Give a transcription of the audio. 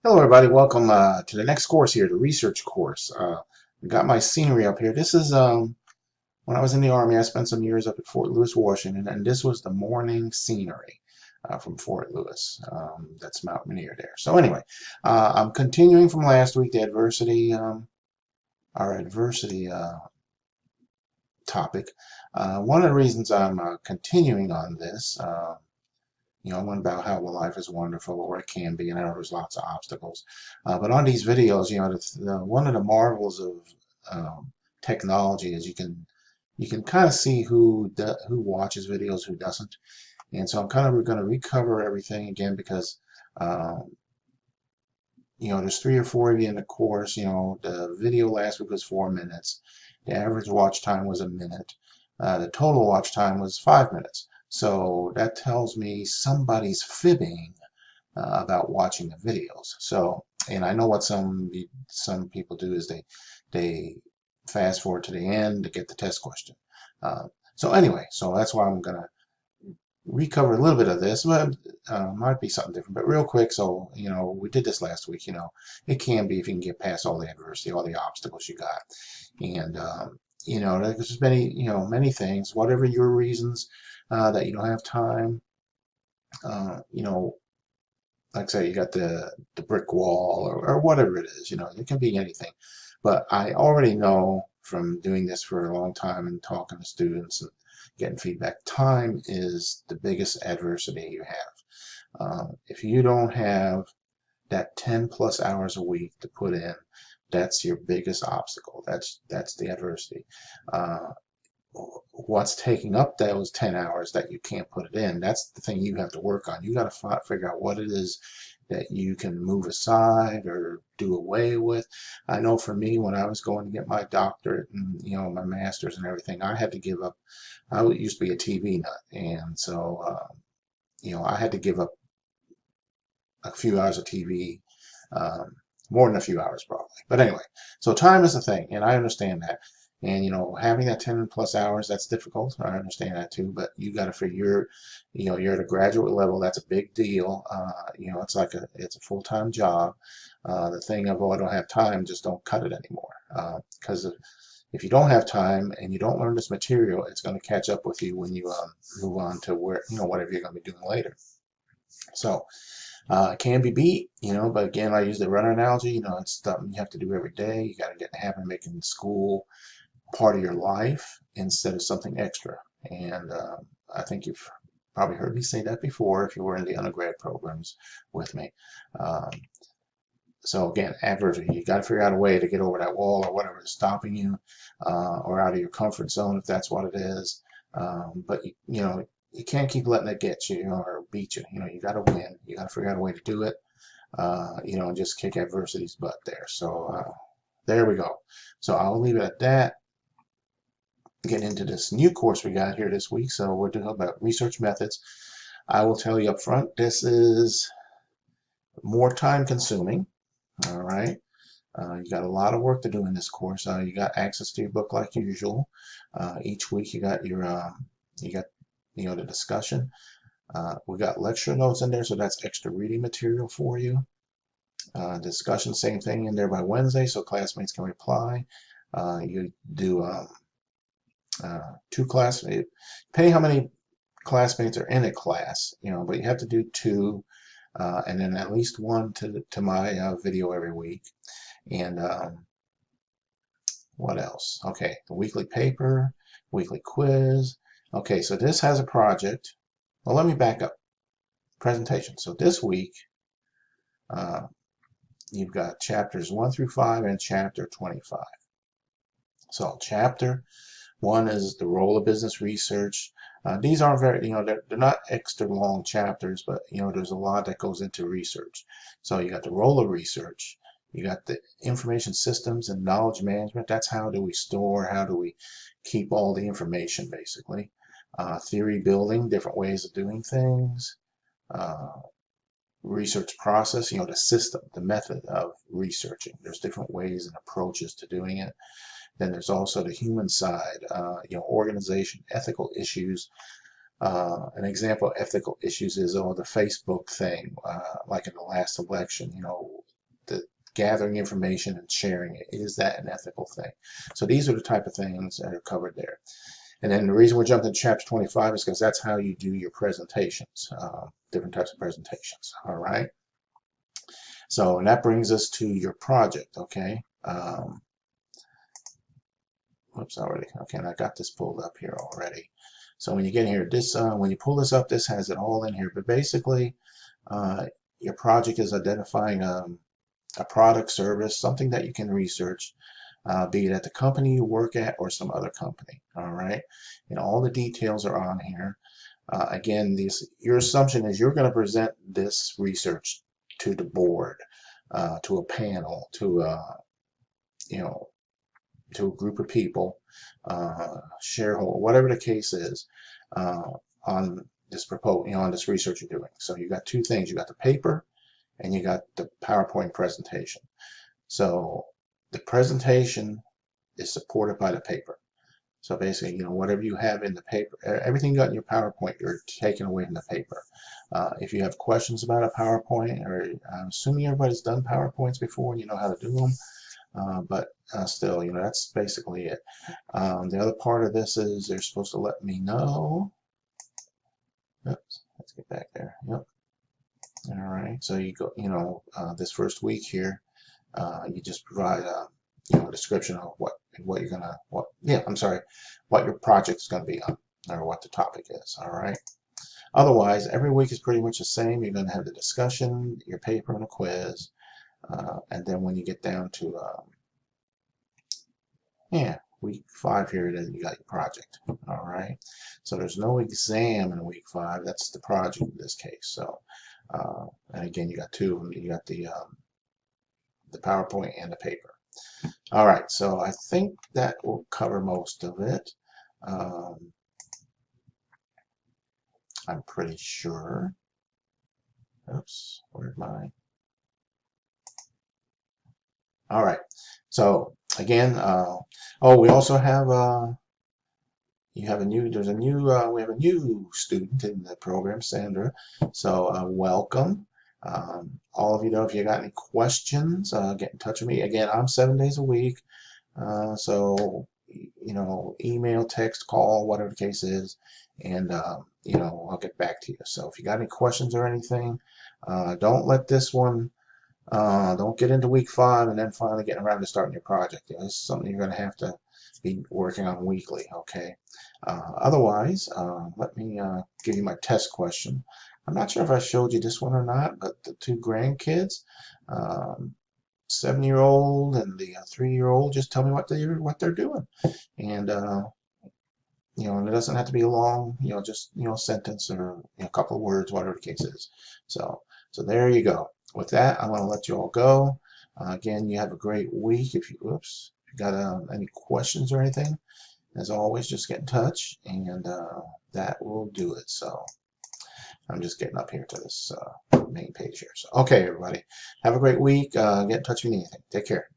Hello, everybody. Welcome to the next course here, the research course. I got my scenery up here. This is when I was in the Army. I spent some years up at Fort Lewis, Washington, and this was the morning scenery from Fort Lewis. That's Mount Rainier there. So anyway, I'm continuing from last week, the adversity, our adversity topic. One of the reasons I'm continuing on this. One about how life is wonderful, or it can be, and I know there's lots of obstacles. But on these videos, one of the marvels of technology is you can kind of see who watches videos, who doesn't. And so I'm kind of going to recover everything again because there's 3 or 4 of you in the course. The video last week was 4 minutes. The average watch time was a minute. The total watch time was 5 minutes. So that tells me somebody's fibbing about watching the videos. So, and I know what some people do is they fast forward to the end to get the test question. So anyway, so that's why I'm gonna recover a little bit of this, but might be something different. But real quick, so we did this last week. It can be if you can get past all the adversity, all the obstacles you got, and there's many things. Whatever your reasons that you don't have time, like I say, you got the brick wall or whatever it is. It can be anything. But I already know from doing this for a long time and talking to students and getting feedback, time is the biggest adversity you have. If you don't have that 10 plus hours a week to put in, that's your biggest obstacle. That's the adversity. What's taking up those 10 hours that you can't put it in, that's the thing you have to work on. You got to figure out what it is that you can move aside or do away with. I know for me, when I was going to get my doctorate and my master's and everything, I had to give up. I used to be a TV nut, and so I had to give up a few hours of TV, more than a few hours probably. But anyway, so time is a thing, and I understand that. And having that 10 plus hours, that's difficult. I understand that too. But you got to figure, you're at a graduate level. That's a big deal. It's a full-time job. The thing of, oh, I don't have time, just don't cut it anymore. Because if you don't have time and you don't learn this material, it's going to catch up with you when you move on to whatever you're going to be doing later. So it can be beat, but again, I use the runner analogy. It's something you have to do every day. You got to get in the habit of making school part of your life instead of something extra. And I think you've probably heard me say that before if you were in the undergrad programs with me. So again, adversity, you got to figure out a way to get over that wall or whatever is stopping you, or out of your comfort zone if that's what it is. But you can't keep letting it get you, or beat you. You got to win. You got to figure out a way to do it. And just kick adversity's butt there. So there we go. So I'll leave it at that. Get into this new course we got here this week. So we're doing about research methods. I will tell you up front, this is more time consuming. All right. You got a lot of work to do in this course. You got access to your book like usual. Each week you got the discussion. We got lecture notes in there, so that's extra reading material for you. Discussion, same thing in there by Wednesday, so classmates can reply. You do 2 classmates, depending how many classmates are in a class, but you have to do 2, and then at least 1 to my video every week. And what else? Okay, the weekly paper, weekly quiz. Okay, so this has a project. Well, let me back up. Presentation. So this week, you've got chapters 1 through 5 and chapter 25. So chapter 1 is the role of business research. These aren't very, they're not extra long chapters, but there's a lot that goes into research. So you got the role of research. You got the information systems and knowledge management. That's how do we store, how do we keep all the information, basically. Theory building, different ways of doing things. Research process, the system, the method of researching. There's different ways and approaches to doing it. Then there's also the human side, organization, ethical issues. An example of ethical issues is the Facebook thing, like in the last election. the gathering information and sharing it. Is that an ethical thing? So these are the type of things that are covered there. And then the reason we're jumping to chapter 25 is because that's how you do your presentations, different types of presentations. All right. So, and that brings us to your project. Okay. Whoops, already. Okay, and I got this pulled up here already. So when you get here, this when you pull this up, this has it all in here. But basically, your project is identifying a product, service, something that you can research, be it at the company you work at or some other company. All right, and all the details are on here. Again, your assumption is you're going to present this research to the board, to a panel, to you know, to a group of people, shareholder, whatever the case is, on this on this research you're doing. So you got two things: you got the paper, and you got the PowerPoint presentation. So the presentation is supported by the paper. So basically, whatever you have in the paper, everything you got in your PowerPoint, you're taking away from the paper. If you have questions about a PowerPoint, or I'm assuming everybody's done PowerPoints before and you know how to do them. But still, that's basically it. The other part of this is they're supposed to let me know. Oops, let's get back there. Yep. All right. So you go, this first week here, you just provide a description of what you're gonna what your project's gonna be on, or what the topic is. All right. Otherwise, every week is pretty much the same. You're gonna have the discussion, your paper, and a quiz. And then when you get down to week 5 here, then you got your project. All right. So there's no exam in week 5. That's the project in this case. So and again, you got two. You got the PowerPoint and the paper. All right. So I think that will cover most of it. I'm pretty sure. Oops, where's my? All right. So again, we also have we have a new student in the program, Sandra. So welcome. All of you know, if you got any questions, get in touch with me. Again, I'm 7 days a week. So email, text, call, whatever the case is, and I'll get back to you. So if you got any questions or anything, don't let this one. Don't get into week 5 and then finally getting around to starting your project. This is something you're going to have to be working on weekly, okay? Otherwise, let me give you my test question. I'm not sure if I showed you this one or not, but the two grandkids, 7-year-old and the 3-year-old, just tell me what they're doing. And and it doesn't have to be a long, just sentence or a couple of words, whatever the case is. So there you go. With that, I'm going to let you all go. Again, you have a great week. If you got any questions or anything, as always, just get in touch, and that will do it. So I'm just getting up here to this main page here. So okay, everybody, have a great week. Get in touch if you need anything. Take care.